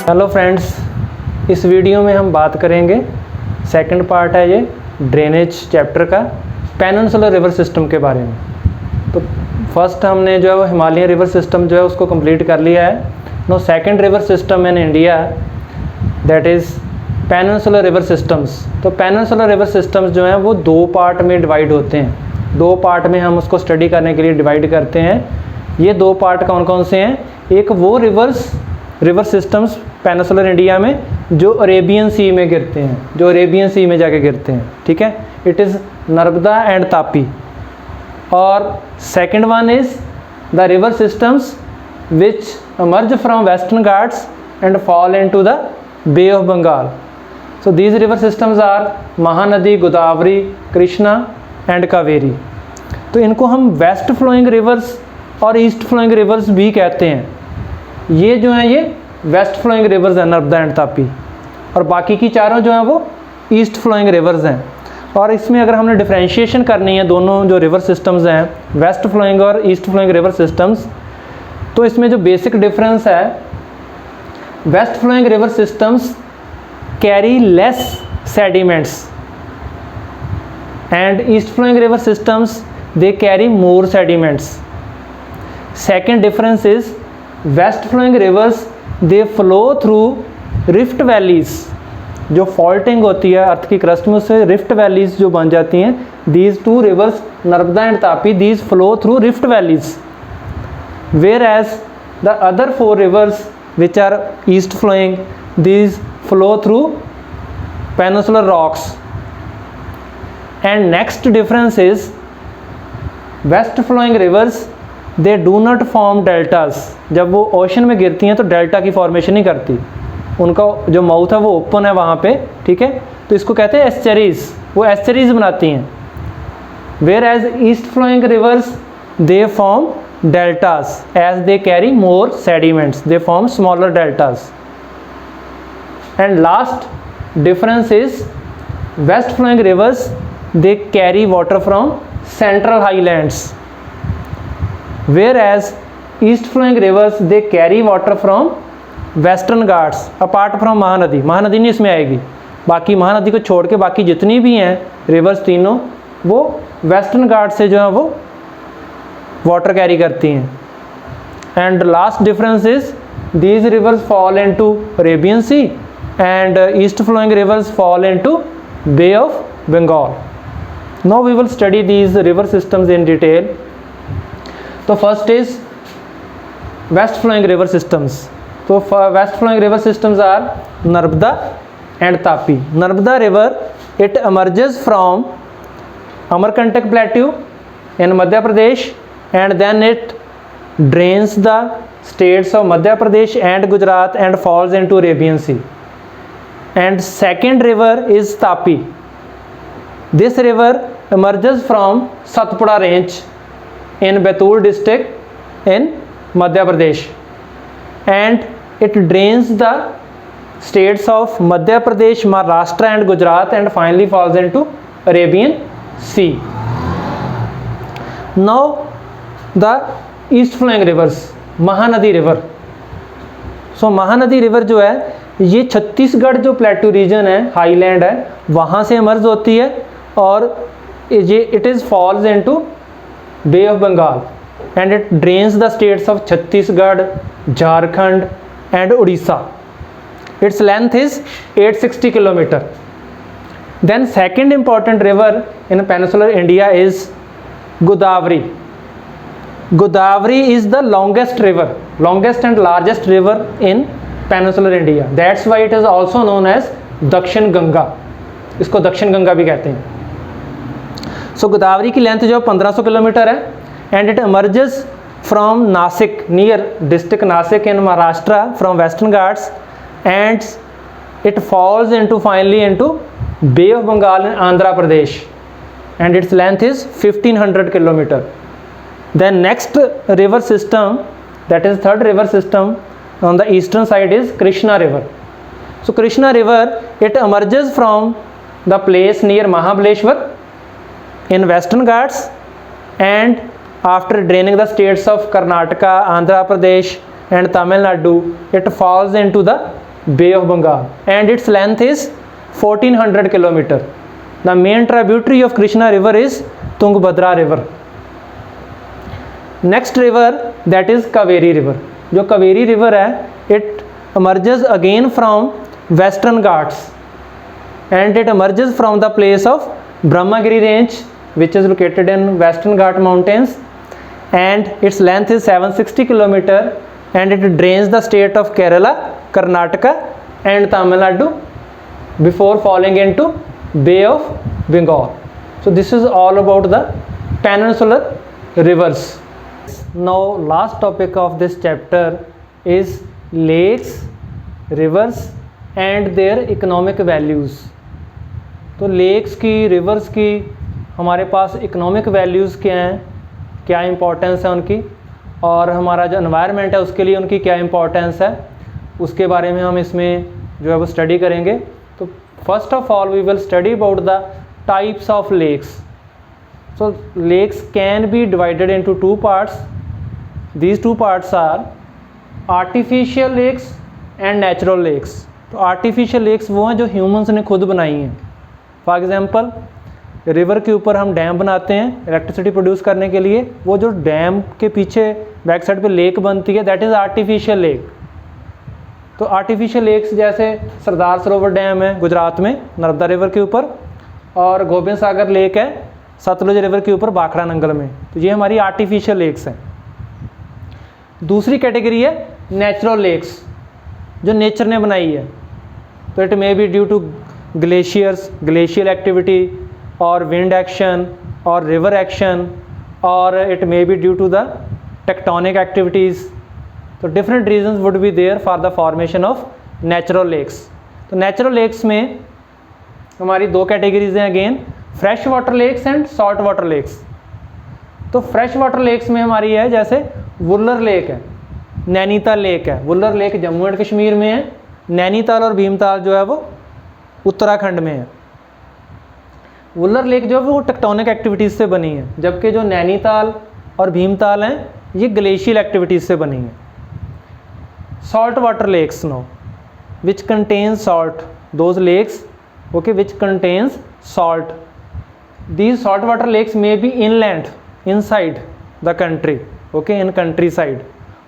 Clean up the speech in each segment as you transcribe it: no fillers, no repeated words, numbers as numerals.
Hello friends, इस video में हम बात करेंगे, सेकंड पार्ट है ये ड्रेनेज चैप्टर का, पेनिनसुलर रिवर सिस्टम के बारे में। तो फर्स्ट हमने जो है वो हिमालयन रिवर सिस्टम जो है उसको कंप्लीट कर लिया है। No second river system in India, that is peninsular river systems. तो पेनिनसुलर रिवर सिस्टम्स जो हैं वो दो पार्ट में डिवाइड होते हैं। दो पार्ट में हम उसको स्टडी करने के लिए डिवाइड करते हैं। ये दो पार्ट कौन कौन से हैं? एक वो रिवर सिस्टम्स पेनिनसुलर इंडिया में जो अरेबियन सी में गिरते हैं, जो अरेबियन सी में जाके गिरते हैं, ठीक है। It is Narmada and Tapi. और second one is the river systems which emerge from western Ghats and fall into the Bay of Bengal. So these river systems are Mahanadi, Godavari, Krishna and Kaveri. तो इनको हम वेस्ट फ्लोइंग रिवर्स और ईस्ट फ्लोइंग रिवर्स भी कहते हैं। ये जो हैं ये वेस्ट फ्लोइंग रिवर्स हैं, नर्मदा एंड तापी, और बाकी की चारों जो हैं वो ईस्ट फ्लोइंग रिवर्स हैं। और इसमें अगर हमने डिफ्रेंशिएशन करनी है दोनों जो रिवर सिस्टम्स हैं, वेस्ट फ्लोइंग और ईस्ट फ्लोइंग रिवर सिस्टम्स, तो इसमें जो बेसिक डिफरेंस है, west flowing river systems carry less sediments and east flowing river systems they carry more sediments. Second difference is west flowing rivers they flow through rift valleys. जो faulting होती है अर्थ की crust में, उससे rift valleys जो बन जाती हैं। These two reverse Narmada and Tapi, these flow through rift valleys, whereas the other four rivers which are east flowing, these flow through peninsular rocks. And next difference is west flowing rivers they do not form deltas. जब वो ocean में गिरती हैं तो delta की formation नहीं करती, उनका जो माउथ है वो ओपन है वहाँ पे, ठीक है। तो इसको कहते हैं एस्चरीज, वो एस्चरीज बनाती हैं। whereas east flowing rivers they form deltas as they carry more sediments, they form smaller deltas. And last difference is west flowing rivers they carry water from central highlands, whereas east flowing rivers they carry water from western Ghats apart from Mahanadi. Mahanadi नहीं इसमें आएगी, बाकी महानदी को छोड़ के बाकी जितनी भी हैं रिवर्स तीनों वो वेस्टर्न घाट से जो है वो वाटर कैरी करती हैं। And last difference is these rivers fall into Arabian sea and east flowing rivers fall into bay of Bengal. Now we will study these river systems in detail. तो first is west flowing river systems. तो west flowing river systems are Narmada and Tapi. Narmada river it emerges from Amarkantak plateau in Madhya Pradesh, and then it drains the states of Madhya Pradesh and Gujarat and falls into Arabian Sea. And second river is Tapi. This river emerges from Satpura range in Batul district in Madhya Pradesh, and it drains the states of Madhya Pradesh, Maharashtra and Gujarat and finally falls into Arabian Sea. Now the east flowing rivers, Mahanadi river. So Mahanadi river जो है ये छत्तीसगढ़ जो plateau region है, highland है, वहाँ से emerge होती है और ये it is falls into bay of Bengal and it drains the states of Chhattisgarh, Jharkhand and Orissa. Its length is 860 kilometre. Then second important river in peninsular India is Godavari. Godavari is the longest river, longest and largest river in peninsular India. That's why it is also known as दक्षिण गंगा, इसको दक्षिण गंगा भी कहते हैं। सो गोदावरी की length जो 1500 kilometre है and it emerges from Nashik, near district Nashik in Maharashtra from Western Ghats and it falls into finally into bay of Bengal in Andhra Pradesh and its length is 1500 kilometre. Then next river system, that is third river system on the eastern side is Krishna river. So Krishna river it emerges from the place near Mahabaleshwar in western Ghats and after draining the states of Karnataka, Andhra Pradesh and Tamil Nadu, it falls into the Bay of Bengal, and its length is 1400 km. The main tributary of Krishna river is Tungabhadra river. Next river, that is Kaveri river. जो Kaveri river है, it emerges again from Western Ghats, and it emerges from the place of Brahmagiri range, which is located in Western Ghat mountains, and its length is 760 km, and it drains the state of Kerala, Karnataka and Tamil Nadu before falling into Bay of Bengal. So this is all about the peninsular rivers. Now last topic of this chapter is lakes, rivers and their economic values. तो lakes की, reverse की हमारे पास economic values क्या हैं, क्या importance है उनकी, और हमारा जो एनवायरनमेंट है उसके लिए उनकी क्या इंपॉर्टेंस है, उसके बारे में हम इसमें जो है वो स्टडी करेंगे. तो first of all we will study about the types of lakes. So lakes can be divided into two parts. These two parts are artificial lakes and natural lakes. तो आर्टिफिशियल लेक्स वो हैं जो humans ने खुद बनाई हैं. For example river के ऊपर हम डैम बनाते हैं इलेक्ट्रिसिटी प्रोड्यूस करने के लिए, वो जो डैम के पीछे बैक साइड पे लेक बनती है दैट इज़ आर्टिफिशियल लेक. तो आर्टिफिशियल लेक्स जैसे सरदार सरोवर डैम है गुजरात में नर्मदा रिवर के ऊपर, और गोबिंद सागर लेक है सतलुज रिवर के ऊपर बाखड़ा नंगल में. तो ये हमारी आर्टिफिशियल लेक्स हैं. दूसरी कैटेगरी है नेचुरल लेक्स, जो नेचर ने बनाई है. तो it may be due to glaciers, glacial activity, और विंड एक्शन, और रिवर एक्शन, और it may be due to the tectonic activities. तो different reasons would be there for the formation of natural lakes. तो natural lakes में हमारी दो categories हैं again, fresh water lakes and salt water lakes. तो fresh water lakes में हमारी है जैसे वुलर लेक है, नैनीताल लेक है. वुलर लेक जम्मू एंड कश्मीर में है, नैनीताल और भीमताल जो है वो उत्तराखंड में है. वुलर लेक जो है वो टेक्टोनिक एक्टिविटीज़ से बनी है, जबकि जो नैनीताल और भीमताल हैं ये ग्लेशियल एक्टिविटीज़ से बनी है. Salt water lakes no which contains salt, those lakes okay which contains salt. These salt water lakes may be inland inside the country, okay in country side,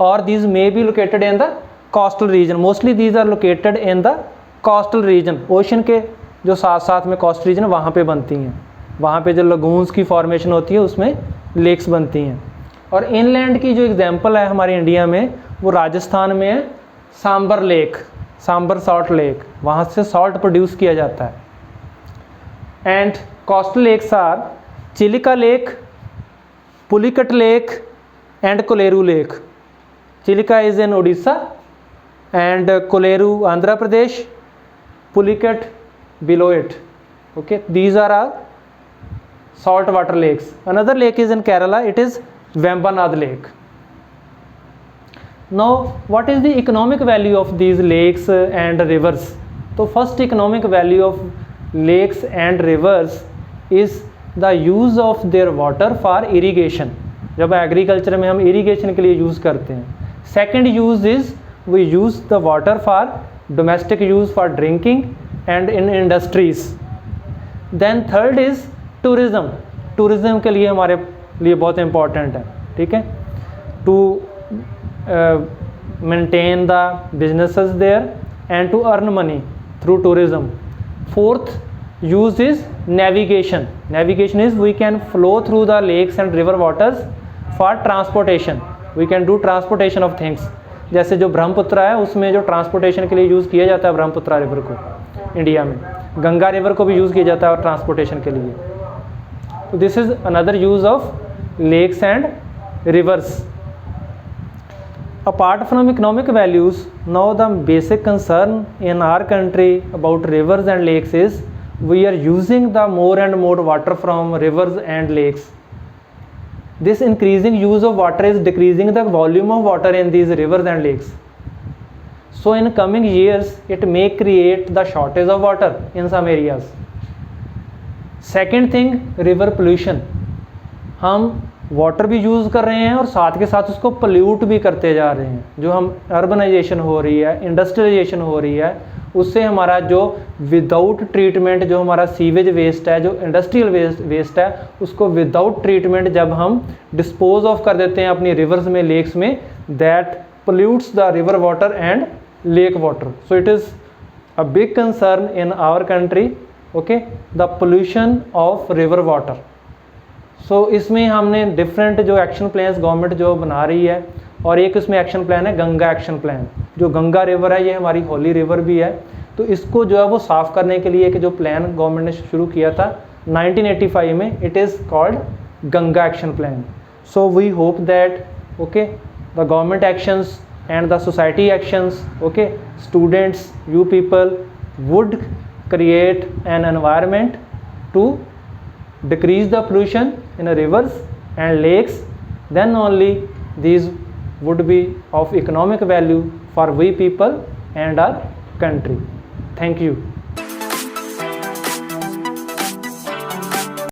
और these may be located in the coastal region. Mostly these are located in the coastal region. Ocean के जो साथ साथ में coast reason वहाँ पे बनती हैं, वहाँ पे जो लगून्स की फॉर्मेशन होती है उसमें लेक्स बनती हैं. और इनलैंड की जो एग्जांपल है हमारे इंडिया में वो राजस्थान में है Sambhar lake, Sambhar salt lake, वहाँ से सॉल्ट प्रोड्यूस किया जाता है. And coastal lakes are Chilika lake, Pulicat lake and Kolleru lake. Chilika is in Orissa and Kolleru Andhra Pradesh, Pulicat below it. Okay, these are our salt water lakes. Another lake is in Kerala, it is Vembanad lake. Now what is the economic value of these lakes and rivers? So first economic value of lakes and rivers is the use of their water for irrigation. जब agriculture में हम irrigation के लिए use करते हैं. Second use is we use the water for domestic use for drinking and in industries. Then third is tourism. tourism के लिए हमारे लिए बहुत important है, ठीक है, to maintain the businesses there and to earn money through tourism. Fourth use is navigation. Navigation is we can flow through the lakes and river waters for transportation. We can do transportation of things. जैसे जो ब्रह्मपुत्रा है उसमें जो transportation के लिए use किया जाता है ब्रह्मपुत्रा रिवर को इंडिया में, गंगा रिवर को भी यूज़ किया जाता है और ट्रांसपोर्टेशन के लिए. तो this is another use of lakes and rivers. Apart from economic values, now the basic concern in our country about rivers and lakes is we are using the more and more water from rivers and lakes. This increasing use of water is decreasing the volume of water in these rivers and lakes. So in coming years, it may create the shortage of water in some areas. Second thing, river pollution. हम water भी use कर रहे हैं और साथ के साथ उसको पोल्यूट भी करते जा रहे हैं। जो हम अर्बनाइजेशन हो रही है, इंडस्ट्रियलाइजेशन हो रही है, उससे हमारा जो विदाउट ट्रीटमेंट जो हमारा सीवेज वेस्ट है, जो इंडस्ट्रियल वेस्ट है, उसको विदाउट ट्रीटमेंट जब हम डिस्पोज ऑफ कर देते हैं अपनी रिवर्स में, लेक्स में, that pollutes the river water and lake water. So it is a big concern in our country, okay, the pollution of river water. So इसमें हमने डिफरेंट जो एक्शन प्लान्स गवर्नमेंट जो बना रही है, और एक इसमें एक्शन प्लान है गंगा एक्शन प्लान। जो गंगा रिवर है, ये हमारी होली रिवर भी है, तो इसको जो है वो साफ़ करने के लिए एक जो प्लान गवर्नमेंट ने शुरू किया था 1985 में, it is called Ganga action plan. So we hope that okay the government actions and the society actions, okay, students, you people would create an environment to decrease the pollution in the rivers and lakes, then only these would be of economic value for we people and our country. Thank you.